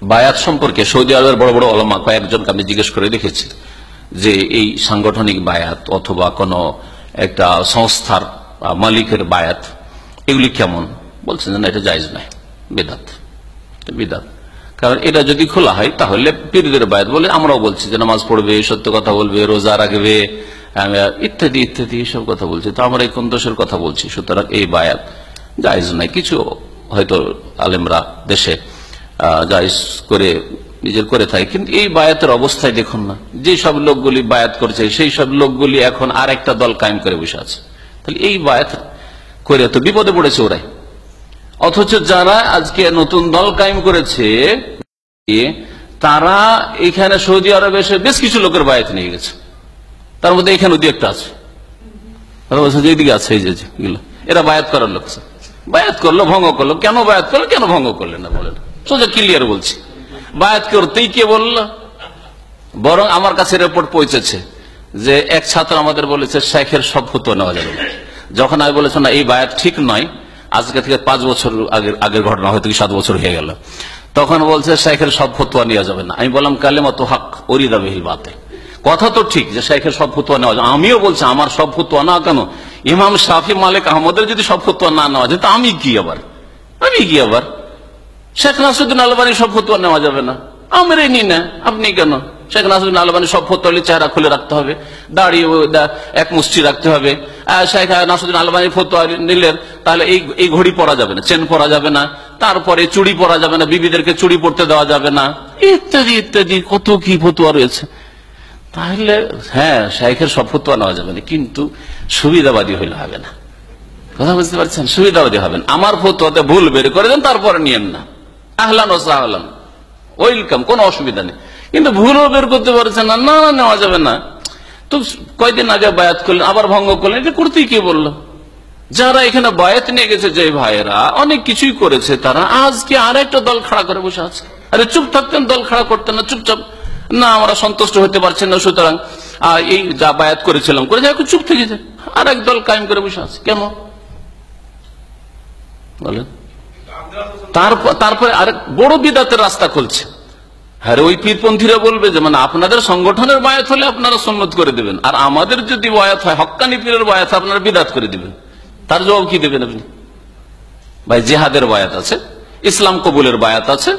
বায়াত সম্পর্কে সৌদি আরবের বড় বড় ওলামা কয়েকজনকে আমি জিজ্ঞেস করে দেখেছি যে এই সাংগঠনিক বায়াত অথবা কোন একটা সংস্থার মালিকের বায়াত এগুলি কেমন, বলছেন যে না, এটা জায়েজ নাই, বিদআত। বিদআত কারণ এটা যদি খোলা হয় তাহলে পীরদের বায়াত বলে, আমরাও বলছি যে নামাজ পড়বে, সত্য কথা বলবে, রোজা রাখবে, ইত্যাদি ইত্যাদি এইসব কথা বলছি, তো আমরা এই কোন দোষের কথা বলছি? সুতরাং এই বায়াত জায়েজ নাই। কিছু হয়তো আলেমরা দেশে জায়েজ করে নিজের করে থাকে, কিন্তু এই বায়াতের অবস্থায় দেখুন না, যে সব লোকগুলি বায়াত করছে সেই সব লোকগুলি এখন আর একটা দল কায়েম করে বসে আছে। তাহলে এই বায়াত করে তো বিপদে পড়েছে ওরাই। অথচ যারা আজকে নতুন দল কায়েম করেছে তারা এখানে সৌদি আরবে এসে বেশ কিছু লোকের বায়াত নিয়ে গেছে, তার মধ্যে এখানে দু একটা আছে, যেদিকে আছে এই যেগুলো, এরা বায়াত করার লোক। বায়াত করলো, ভঙ্গ করলো, কেন বায়াত করলো, কেন ভঙ্গ করলেন না বলেন? সোজা ক্লিয়ার বলছি, বায়াত করতেই কে বললো? বরং আমার কাছে রিপোর্ট পৌঁছেছে যে এক ছাত্র আমাদের বলেছে শেখের সব ফতোয়া নেওয়া যাবে না। যখন আমি বলেছি না এই বায়াত ঠিক নয়, আজকে থেকে 5 বছর আগের ঘটনা, হয়তো 7 বছর হয়ে গেল, তখন বলছে শেখের সব ফতোয়া নেওয়া যাবে না। আমি বললাম কালেমাতু হক উরিদা বিহিল বাতিল, কথা তো ঠিক যে শেখের সব ফতোয়া নেওয়া যায়, আমিও বলছি আমার সব ফতোয়া না, কেন ইমাম শাফি মালিক আহমদের যদি সব ফতোয়া না নেওয়া যায় তা আমি কি আবার শেখ নাসিরুদ্দিন আলবানী সব ফতোয়া নেওয়া যাবে না, আমরাই নি না, আপনি কেন? শেখ নাসিরুদ্দিন আলবানী সব ফতোয়া চেহারা খুলে রাখতে হবে, দাড়ি এক মুষ্টি রাখতে হবে। শেখ নাসিরুদ্দিন আলবানী ফতোয়া নিলেন তাহলে এই ঘড়ি পরা যাবে না, চেন পরা যাবে না, তারপরে চুড়ি পরা যাবে না, বিবিদেরকে চুড়ি পরতে দেওয়া যাবে না, ইত্যাদি ইত্যাদি কত কি ফতোয়া রয়েছে। তাহলে হ্যাঁ, শেখের সব ফতোয়া নেওয়া যাবে না, কিন্তু সুবিধাবাদী হইলে হবে না। কথা বুঝতে পারছেন? সুবিধাবাদী হবেন, আমার ফতোয়াতে ভুল বের করে দেন, তারপরে নিয়েন না, আহলান ও সাহলান, ওয়েলকাম, কোনো অসুবিধা নেই। কিন্তু ভুলও বের করতে পারছেন না, না নেওয়া যাবে না। তো কয়দিন আগে বায়াত করলেন, আবার ভঙ্গ করলেন, এটা করতেই কে বললো? যারা এখানে বায়াত নিয়ে গেছে, যে ভাইয়েরা অনেক কিছুই করেছে, তারা আজকে আর একটা দল খাড়া করে বসে আছে। আরে চুপ থাকতেন, দল খাড়া করতেন না, চুপচাপ, না আমরা সন্তুষ্ট হতে পারছেন না, সুতরাং এই যা বায়াত করেছিলাম করে যা, চুপ থেকে যায়, আর এক দল কায়েম করে বসে আছে। কেন বলেন? তারপরে আরেক বড় বিদআতের রাস্তা খুলছে। হ্যাঁ, ওই পীরপন্থীরা বলবে যে মানে আপনাদের সংগঠনের বায়াত হলে আপনারা সুন্নত করে দেবেন, আর আমাদের যদি বায়াত হয়, হক্কানি পীরের বায়াত, আপনারা বিদআত করে দিবেন। তার জবাব কি দেবেন আপনি? ভাই, জিহাদের বায়াত আছে, ইসলাম কবুলের বায়াত আছে,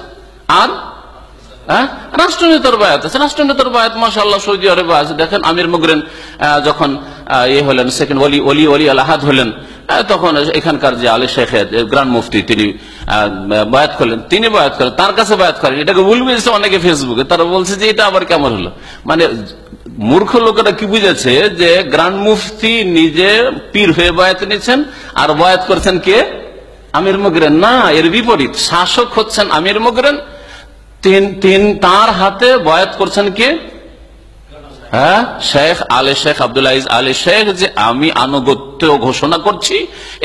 আর রাষ্ট্রনেতার বায়াত আছে। রাষ্ট্রনেতার বায়াত মাশাআল্লাহ সৌদি আরবে আছে। দেখেন আমির মুগরেন যখন হলেন, সেকেন্ড ওলি আল আহাদ হলেন, তখন এখানকার যে আলী শেখ গ্রান্ড মুফতি, তিনি বায়াত করলেন, তার কাছে বায়াত করেন। এটাকে ভুল বুঝেছে অনেকে ফেসবুকে, তারা বলছে যে এটা আবার কেমন হলো। মানে মূর্খ লোকেরা কি বুঝেছে যে গ্রান্ড মুফতি নিজে পীর হয়ে বায়াত নিয়েছেন, আর বায়াত করছেন কে? আমির মুগরেন। না, এর বিপরীত, শাসক হচ্ছেন আমির মুগরেন, তার হাতে বায়াত করছেন কে? হ্যাঁ, শেখ আলী শেখ আব্দুল আজিজ আলী শেখ, যে আমি আনুগত্য ঘোষণা করছি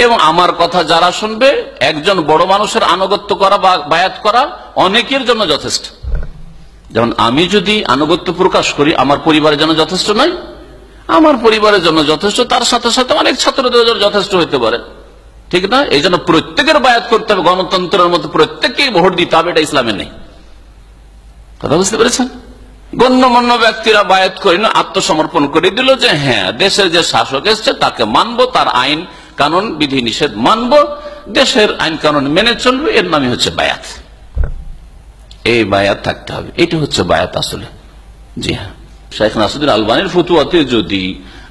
এবং আমার কথা যারা শুনবে, একজন বড় মানুষের আনুগত্য করা বা বায়াত করা অনেকের জন্য যথেষ্ট। যেমন আমি যদি আনুগত্য প্রকাশ করি, আমার পরিবারের জন্য যথেষ্ট নয়, আমার পরিবারের জন্য যথেষ্ট, তার সাথে সাথে অনেক ছাত্রদের জন্য যথেষ্ট হতে পারে, ঠিক না? এই জন্য প্রত্যেকের বায়াত করতে হবে, গণতন্ত্রের মতো প্রত্যেককে ভোট দিতে হবে, এটা ইসলামে নেই। কথা বুঝতে পেরেছেন? গণ্যমান্য ব্যক্তিরা বায়াত করে না, আত্মসমর্পণ করে দিল যে হ্যাঁ, দেশের যে শাসক এসছে তাকে মানবো, তার আইন কানুন বিধি নিষেধ মানবো, দেশের আইন কানুন মেনে চলবে, এর নামই হচ্ছে বায়াত। এই বায়াত থাকতে হবে, এটি হচ্ছে বায়াত আসলে। জি হ্যাঁ, শেখ নাসিরুদ্দিন আলবানীর ফতুয়াতে যদি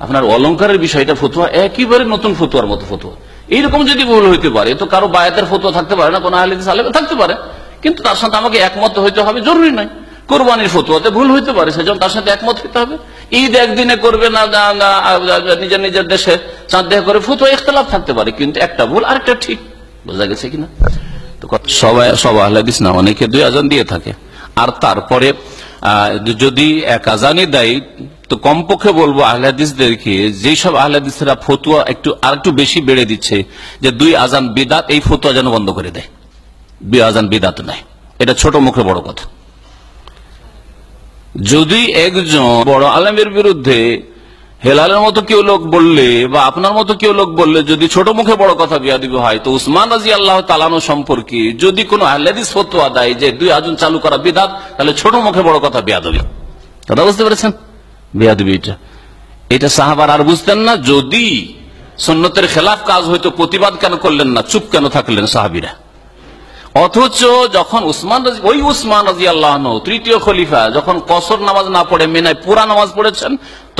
আপনার অলংকারের বিষয়টা ফতুয়া একেবারে নতুন ফতুয়ার মতো ফতুয়া, এইরকম যদি ভুল হইতে পারে, তো কারো বায়াতের ফতুয়া থাকতে পারে না, কোন আহলে হাদিস আলেম থাকতে পারে, কিন্তু তার সাথে আমাকে একমত হইতে হবে জরুরি নয়। কোরবানির ফতুয়াতে ভুল হইতে পারে, সেজন্য তার সাথে একমত হইতে হবে। ঈদ একদিনে করবে না, নিজের নিজের দেশে চাঁদ দেখা করে, ফতুয়া ইখতিলাফ থাকতে পারে, কিন্তু একটা ভুল আরেকটা ঠিক। বোঝা গেছে কিনা? তো সব আহলে হাদিস না, অনেকে 2 আযান দিয়ে থাকে, আর তারপরে যদি 1 আযানই দেয়, তো কমপক্ষে বলবো আহলে হাদিসদেরকে, যেই সব আহলে হাদিসরা ফতুয়া আরেকটু বেশি বেড়ে দিচ্ছে যে 2 আযান বিদআত, এই ফতুয়া যেন বন্ধ করে দেয়। 2 আযান বিদআত নাই, এটা ছোট মুখে বড় কথা। যদি একজন বড় আলেমের বিরুদ্ধে হেলালের মতো কেউ লোক বললে বা আপনার মতো কেউ লোক বললে যদি ছোট মুখে বড় কথা বিয়াদবি হয়, তো উসমান রাদিয়াল্লাহু তাআলা আনহু সম্পর্কে যদি কোনো আহলে হাদিস ফতোয়া দেয় যে 2 আযান চালু করা বিদআত, তাহলে ছোট মুখে বড় কথা বিয়াদবি। কথা বুঝতে পেরেছেন? বিয়াদবি এটা সাহাবারা আর বুঝতেন না। যদি সুন্নতের খেলাফ কাজ হয়তো প্রতিবাদ কেন করলেন না, চুপ কেন থাকলেন সাহাবীরা? অথচ যখন উসমান রাদিয়াল্লাহু আনহু তৃতীয় খলিফা যখন কসর নামাজ না পড়ে মিনায় পুরা নামাজ পড়েছেন,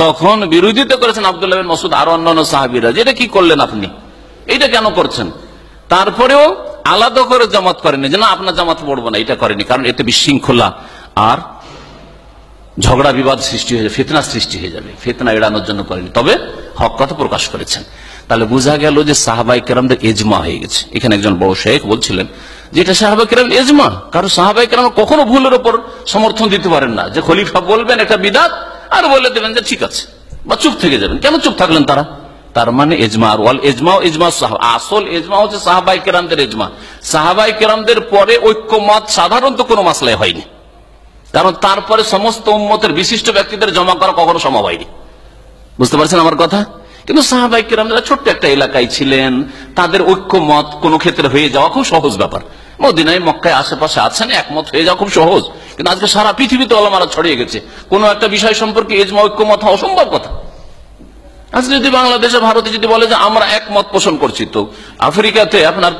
তখন বিরোধিতা করেছেন আব্দুল্লাহ বিন মাসউদ আর অন্যান্য সাহাবীরা, যেটা কি করলেন আপনি, এইটা কেন করছেন? তারপরেও আলাদা করে জামাত করেনি যে না আপনার জামাত পড়বো না, এটা করেনি, কারণ এতে বিশৃঙ্খলা আর ঝগড়া বিবাদ সৃষ্টি হয়ে যাবে, ফিতনা সৃষ্টি হয়ে যাবে, ফিতনা এড়ানোর জন্য করেনি, তবে হক কথা প্রকাশ করেছেন। তাহলে বোঝা গেল যে সাহাবায়ে কেরামদের ইজমা হয়ে গেছে। এখানে একজন বড় শেখ বলছিলেন যে এটা সাহাবায়ে কেরাম ইজমা, কারণ সাহাবায়ে কেরাম কখনো ভুলের উপর সমর্থন দিতে পারেন না, যে খলিফা বলবেন এটা বিদআত আর বলে দেবেন যে ঠিক আছে, বা চুপ থেকে যাবেন। কেন চুপ থাকলেন তারা? তার মানে ইজমা, আর ওয়াল ইজমা ইজমা সাহাবা, আসল ইজমা হচ্ছে সাহাবায়ে কেরামদের ইজমা। সাহাবায়ে কেরামদের পরে ঐক্যমত সাধারণত কোনো মাসলায় হয়নি, কারণ তারপরে সমস্ত উম্মতের বিশিষ্ট ব্যক্তিদের জমা করা কখনো সম্ভব হয়নি। বুঝতে পারছেন আমার কথা? কিন্তু সাহাবায়ে কেরামরা ছোট্ট একটা এলাকায় ছিলেন, তাদের ঐক্যমত কোন ক্ষেত্রে হয়ে যাওয়া খুব সহজ ব্যাপার। মদিনায় মক্কায় আশেপাশে আছেন, একমত হয়ে যাওয়া খুব সহজ। কিন্তু আজকে সারা পৃথিবীতে ওলামারা ছড়িয়ে গেছে, কোন একটা বিষয় সম্পর্কে ইজমা ঐক্যমত হওয়া অসম্ভব কথা। আজকে যদি বাংলাদেশে ভারতে যদি বলে যে আমরা একমত পোষণ করছি, তো আফ্রিকাতে আপনার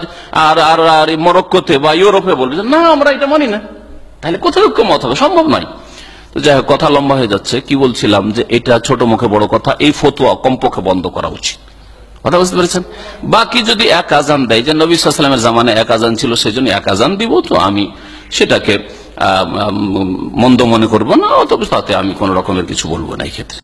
আর মরক্কোতে বা ইউরোপে বলবে যে না আমরা এটা মানি না, তাহলে কোথায় ঐক্যমত হবে? সম্ভব নয়। তো যাই হোক, কথা লম্বা হয়ে যাচ্ছে। কি বলছিলাম, যে এটা ছোট মুখে বড় কথা, এই ফতোয়া কমপক্ষে বন্ধ করা উচিত। কথা বুঝতে পেরেছেন? বাকি যদি এক আজান দেয়, যে নবী সাল্লাল্লাহু আলাইহি ওয়াসাল্লামের জামানায় এক আজান ছিল, সেজন্য এক আজান দিব, তো আমি সেটাকে মন্দ মনে করবো না, অথবা তাতে আমি কোন রকমের কিছু বলবো না এই ক্ষেত্রে।